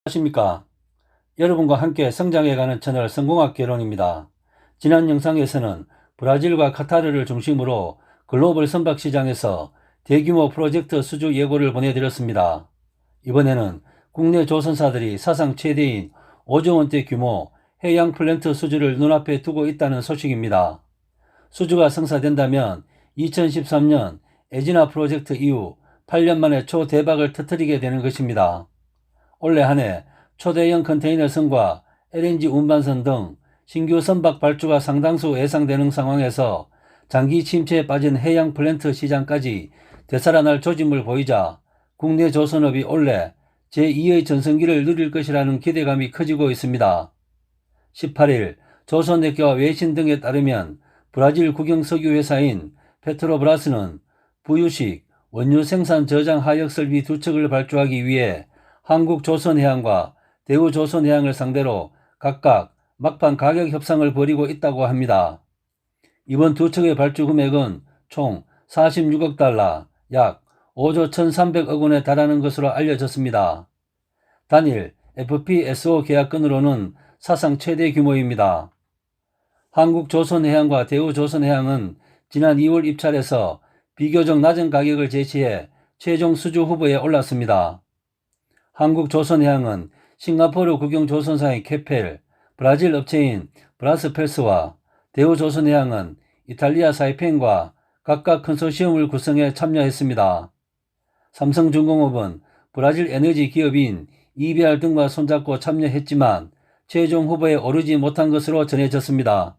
안녕하십니까. 여러분과 함께 성장해가는 채널 성공학 개론입니다. 지난 영상에서는 브라질과 카타르를 중심으로 글로벌 선박 시장에서 대규모 프로젝트 수주 예고를 보내드렸습니다. 이번에는 국내 조선사들이 사상 최대인 5조 원대 규모 해양 플랜트 수주를 눈앞에 두고 있다는 소식입니다. 수주가 성사된다면 2013년 에지나 프로젝트 이후 8년 만에 초대박을 터뜨리게 되는 것입니다. 올해 한 해 초대형 컨테이너선과 LNG 운반선 등 신규 선박 발주가 상당수 예상되는 상황에서 장기 침체에 빠진 해양 플랜트 시장까지 되살아날 조짐을 보이자 국내 조선업이 올해 제2의 전성기를 누릴 것이라는 기대감이 커지고 있습니다. 18일 조선넷과 외신 등에 따르면 브라질 국영석유 회사인 페트로브라스는 부유식, 원유 생산 저장 하역 설비 2척을 발주하기 위해 한국조선해양과 대우조선해양을 상대로 각각 막판 가격 협상을 벌이고 있다고 합니다. 이번 2척의 발주 금액은 총 46억 달러, 약 5조 1,300억 원에 달하는 것으로 알려졌습니다. 단일 FPSO 계약건으로는 사상 최대 규모입니다. 한국조선해양과 대우조선해양은 지난 2월 입찰에서 비교적 낮은 가격을 제시해 최종 수주 후보에 올랐습니다. 한국조선해양은 싱가포르 국영조선사인 케펠, 브라질 업체인 브라스펠스와 대우조선해양은 이탈리아 사이펜과 각각 컨소시엄을 구성해 참여했습니다. 삼성중공업은 브라질 에너지 기업인 EBR 등과 손잡고 참여했지만 최종 후보에 오르지 못한 것으로 전해졌습니다.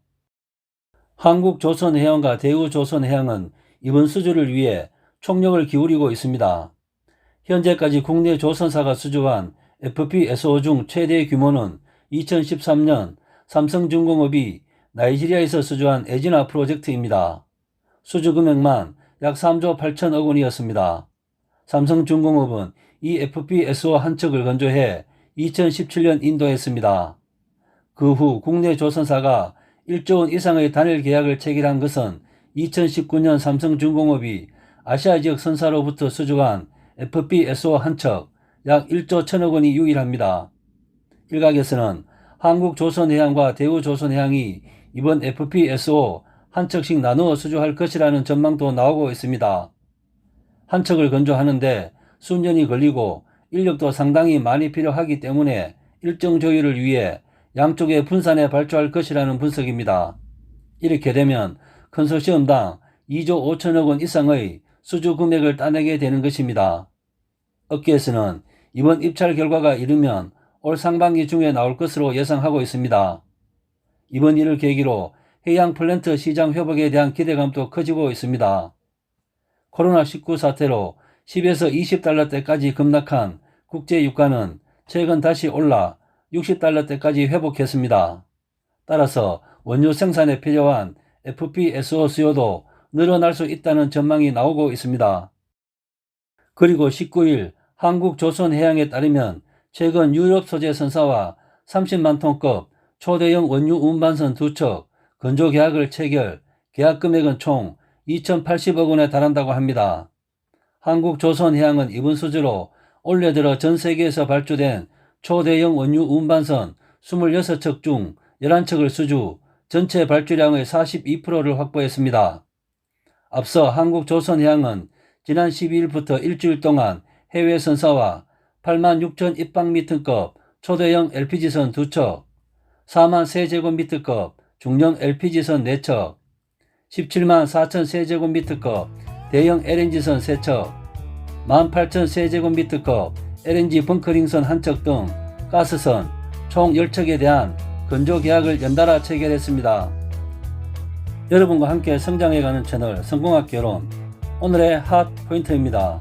한국조선해양과 대우조선해양은 이번 수주를 위해 총력을 기울이고 있습니다. 현재까지 국내 조선사가 수주한 FPSO 중 최대 규모는 2013년 삼성중공업이 나이지리아에서 수주한 에지나 프로젝트입니다. 수주 금액만 약 3조 8천억 원이었습니다. 삼성중공업은 이 FPSO 한 척을 건조해 2017년 인도했습니다. 그 후 국내 조선사가 1조 원 이상의 단일 계약을 체결한 것은 2019년 삼성중공업이 아시아 지역 선사로부터 수주한 FPSO 한 척, 약 1조 1천억 원이 유일합니다. 일각에서는 한국조선해양과 대우조선해양이 이번 FPSO 한 척씩 나누어 수주할 것이라는 전망도 나오고 있습니다. 한 척을 건조하는데 수년이 걸리고 인력도 상당히 많이 필요하기 때문에 일정 조율을 위해 양쪽에 분산해 발주할 것이라는 분석입니다. 이렇게 되면 컨소시엄당 2조 5천억 원 이상의 수주 금액을 따내게 되는 것입니다. 업계에서는 이번 입찰 결과가 이르면 올 상반기 중에 나올 것으로 예상하고 있습니다. 이번 일을 계기로 해양 플랜트 시장 회복에 대한 기대감도 커지고 있습니다. 코로나19 사태로 10에서 20달러대까지 급락한 국제 유가는 최근 다시 올라 60달러대까지 회복했습니다. 따라서 원유 생산에 필요한 FPSO 수요도 늘어날 수 있다는 전망이 나오고 있습니다. 그리고 19일 한국조선해양에 따르면 최근 유럽 소재 선사와 30만 톤급 초대형 원유 운반선 2척 건조 계약을 체결, 계약 금액은 총 2,080억 원에 달한다고 합니다. 한국조선해양은 이번 수주로 올해 들어 전 세계에서 발주된 초대형 원유 운반선 26척 중 11척을 수주, 전체 발주량의 42%를 확보했습니다. 앞서 한국조선해양은 지난 12일부터 일주일 동안 해외 선사와 8만 6천 입방미터급 초대형 LPG선 2척, 4만 세제곱미터급 중형 LPG선 4척, 17만 4천 세제곱미터급 대형 LNG선 3척, 18,000 세제곱미터급 LNG 벙커링선 1척 등 가스선 총 10척에 대한 건조 계약을 연달아 체결했습니다. 여러분과 함께 성장해가는 채널 성공학 개론, 오늘의 핫 포인트입니다.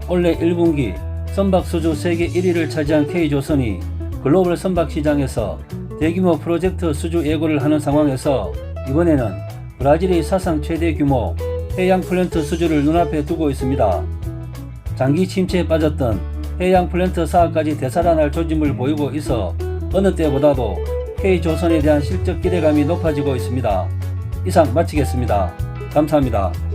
올해 1분기 선박 수주 세계 1위를 차지한 K조선이 글로벌 선박 시장에서 대규모 프로젝트 수주 예고를 하는 상황에서 이번에는 브라질이 사상 최대 규모 해양 플랜트 수주를 눈앞에 두고 있습니다. 장기 침체에 빠졌던 해양 플랜트 사업까지 되살아날 조짐을 보이고 있어 어느 때보다도 K조선에 대한 실적 기대감이 높아지고 있습니다. 이상 마치겠습니다. 감사합니다.